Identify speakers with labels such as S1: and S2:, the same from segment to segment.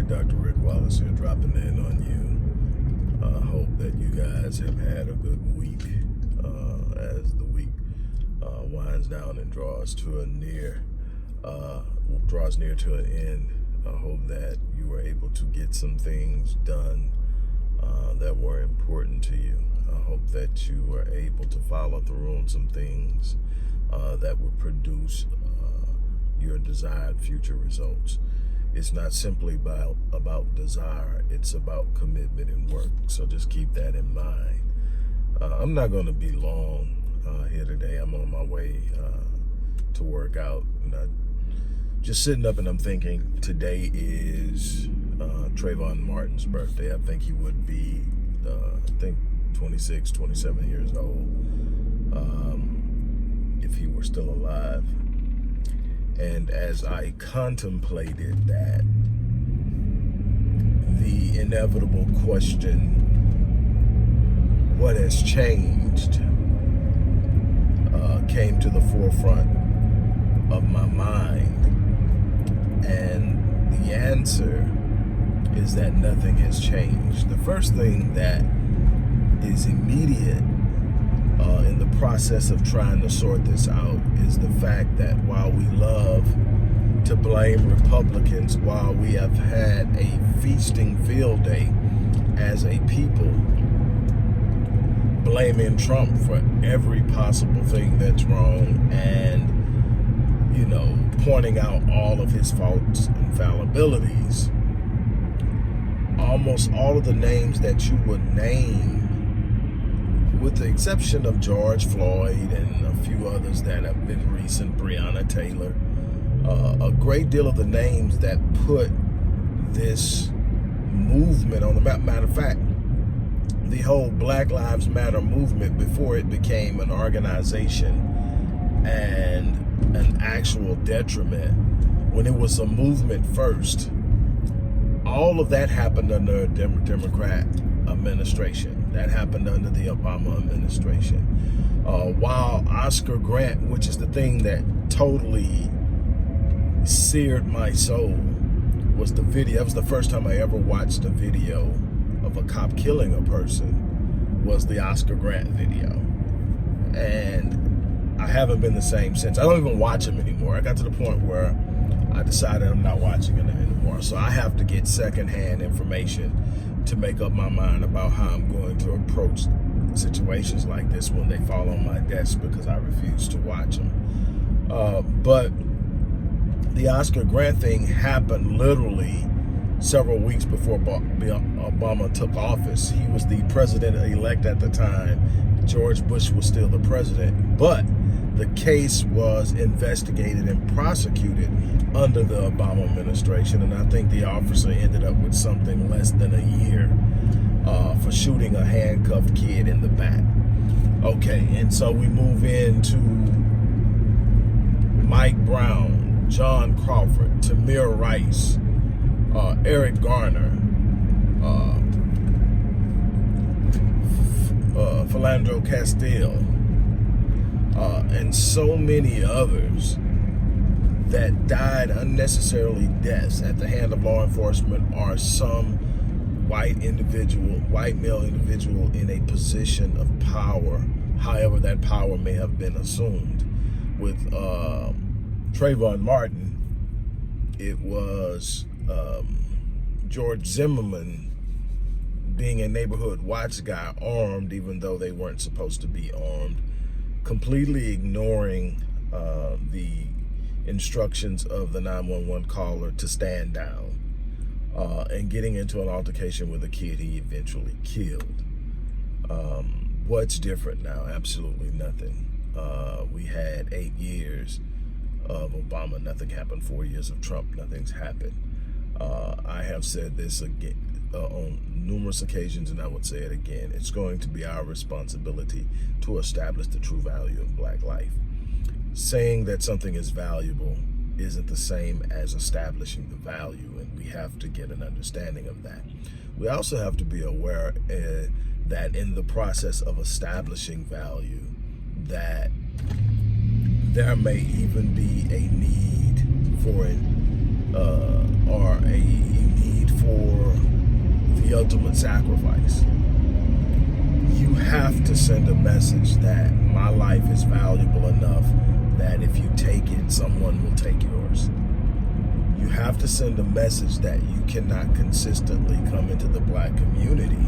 S1: Dr. Rick Wallace here, dropping in on you. Hope that you guys have had a good week as the week winds down and draws near to an end. I hope that you were able to get some things done that were important to you. I hope that you were able to follow through on some things that would produce your desired future results. It's not simply about desire, it's about commitment and work. So just keep that in mind. I'm not going to be long here today. I'm on my way to work out. And just sitting up and I'm thinking today is Trayvon Martin's birthday. I think he would be, 26, 27 years old if he were still alive. And as I contemplated that, the inevitable question, what has changed, came to the forefront of my mind. And the answer is that nothing has changed. The first thing that is immediate in the process of trying to sort this out is the fact that while we love to blame Republicans, while we have had a feasting field day as a people, blaming Trump for every possible thing that's wrong and, pointing out all of his faults and fallibilities, almost all of the names that you would name, with the exception of George Floyd and a few others that have been recent, Breonna Taylor, a great deal of the names that put this movement on the map. Matter of fact, the whole Black Lives Matter movement, before it became an organization and an actual detriment, when it was a movement first, all of that happened under a Democrat administration. That happened under the Obama administration. While Oscar Grant, which is the thing that totally seared my soul, was the video. That was the first time I ever watched a video of a cop killing a person, was the Oscar Grant video. And I haven't been the same since. I don't even watch him anymore. I got to the point where I decided I'm not watching it anymore. So I have to get secondhand information to make up my mind about how I'm going to approach situations like this when they fall on my desk, because I refuse to watch them. But the Oscar Grant thing happened literally several weeks before Obama took office. He was the president-elect at the time. George Bush was still the president, but the case was investigated and prosecuted under the Obama administration, and I think the officer ended up with something less than a year for shooting a handcuffed kid in the back. Okay, and so we move into Mike Brown, John Crawford, Tamir Rice, Eric Garner, Philandro Castile, and so many others that died unnecessarily deaths at the hand of law enforcement, or some white male individual in a position of power, however that power may have been assumed. With Trayvon Martin, it was George Zimmerman being a neighborhood watch guy, armed even though they weren't supposed to be armed, completely ignoring the instructions of the 911 caller to stand down, and getting into an altercation with a kid he eventually killed. What's different now? Absolutely nothing. We had 8 years of Obama, nothing happened. 4 years of Trump, nothing's happened. I have said this again on numerous occasions, and I would say it again. It's going to be our responsibility to establish the true value of Black life. Saying that something is valuable isn't the same as establishing the value, and we have to get an understanding of that. We also have to be aware that in the process of establishing value, that there may even be a need for it, or a need for the ultimate sacrifice. You have to send a message that my life is valuable enough that if you take it, someone will take yours. You have to send a message that you cannot consistently come into the black community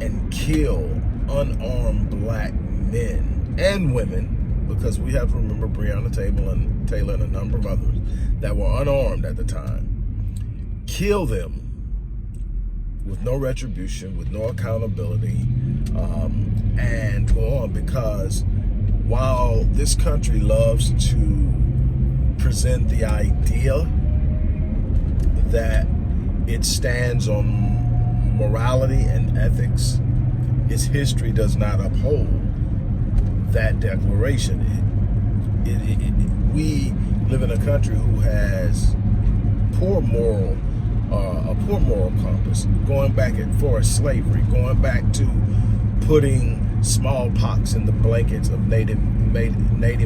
S1: and kill unarmed black men and women, because we have to remember Breonna Taylor and a number of others that were unarmed at the time. Kill them with no retribution, with no accountability, and go on, because while this country loves to present the idea that it stands on morality and ethics, its history does not uphold that declaration. We live in a country who has a poor moral compass, going back for slavery, going back to putting smallpox in the blankets of Native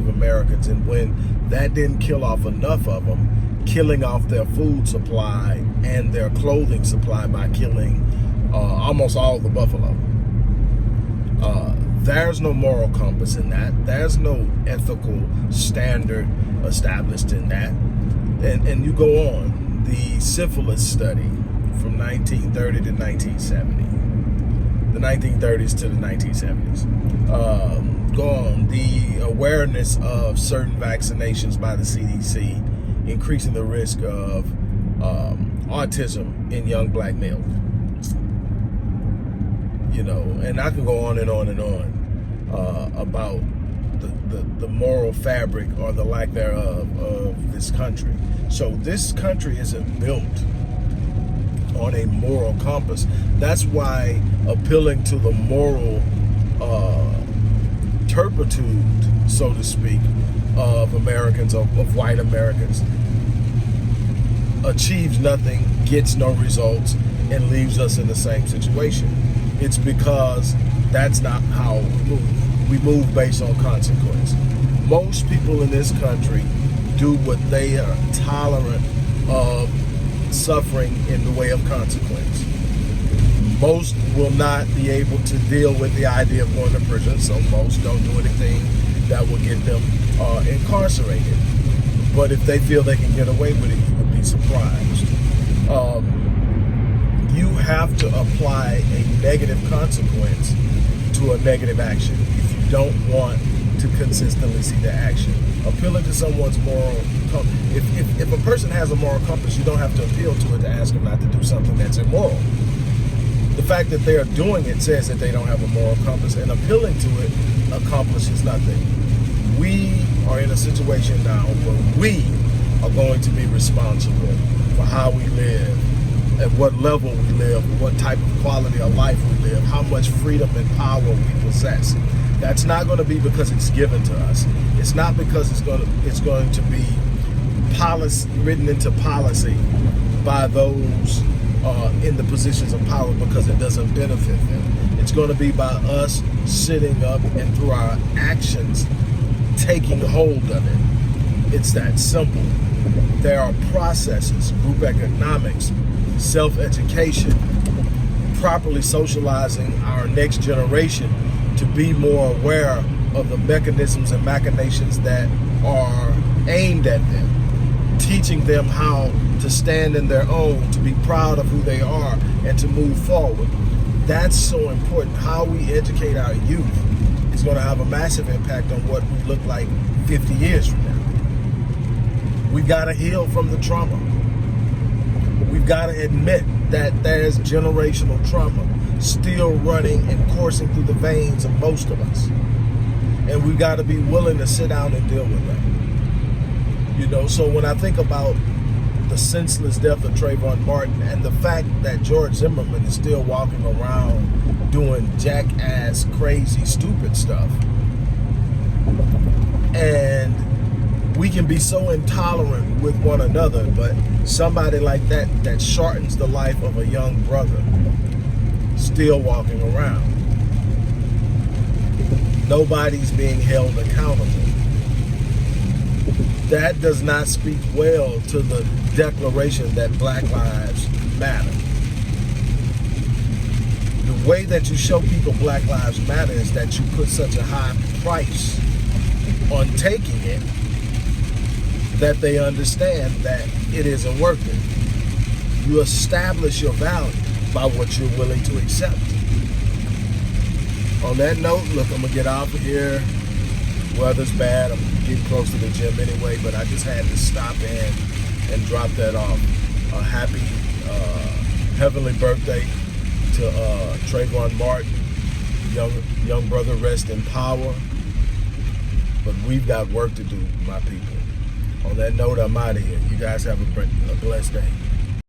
S1: Americans, and when that didn't kill off enough of them, killing off their food supply and their clothing supply by killing almost all the buffalo. There's no moral compass in that. There's no ethical standard established in that. And you go on, the syphilis study from 1930 to 1970, the 1930s to the 1970s. Go on, the awareness of certain vaccinations by the CDC, increasing the risk of autism in young black males. You know, and I can go on and on and on about the moral fabric or the lack thereof of this country. So this country isn't built on a moral compass. That's why appealing to the moral turpitude, so to speak, of Americans, of white Americans, achieves nothing, gets no results, and leaves us in the same situation. It's because that's not how we move. We move based on consequence. Most people in this country do what they are tolerant of suffering in the way of consequence. Most will not be able to deal with the idea of going to prison, so most don't do anything that will get them incarcerated. But if they feel they can get away with it, you would be surprised. You have to apply a negative consequence to a negative action if you don't want to consistently see the action. Appealing to someone's moral compass. If a person has a moral compass, you don't have to appeal to it to ask them not to do something that's immoral. The fact that they are doing it says that they don't have a moral compass, and appealing to it accomplishes nothing. We are in a situation now where we are going to be responsible for how we live, at what level we live, what type of quality of life we live, how much freedom and power we possess. That's not going to be because it's given to us. It's not because it's going to be written into policy by those in the positions of power because it doesn't benefit them. It's going to be by us sitting up and through our actions taking hold of it. It's that simple. There are processes, group economics, self-education, properly socializing our next generation to be more aware of the mechanisms and machinations that are aimed at them, teaching them how to stand in their own, to be proud of who they are, and to move forward. That's so important. How we educate our youth is going to have a massive impact on what we look like 50 years from now. We've got to heal from the trauma. We've got to admit that there's generational trauma still running and coursing through the veins of most of us. And we've got to be willing to sit down and deal with that. You know, so when I think about the senseless death of Trayvon Martin and the fact that George Zimmerman is still walking around doing jackass, crazy, stupid stuff, and we can be so intolerant with one another, but somebody like that shortens the life of a young brother still walking around. Nobody's being held accountable. that does not speak well to the declaration that Black Lives Matter. The way that you show people Black Lives Matter is that you put such a high price on taking it that they understand that it isn't worth it. You establish your value by what you're willing to accept. On that note, look, I'm gonna get off of here. Weather's bad. I'm getting close to the gym anyway, but I just had to stop in and drop that off. A happy heavenly birthday to Trayvon Martin. Young brother, rest in power. But we've got work to do, my people. On that note, I'm out of here. You guys have a blessed day.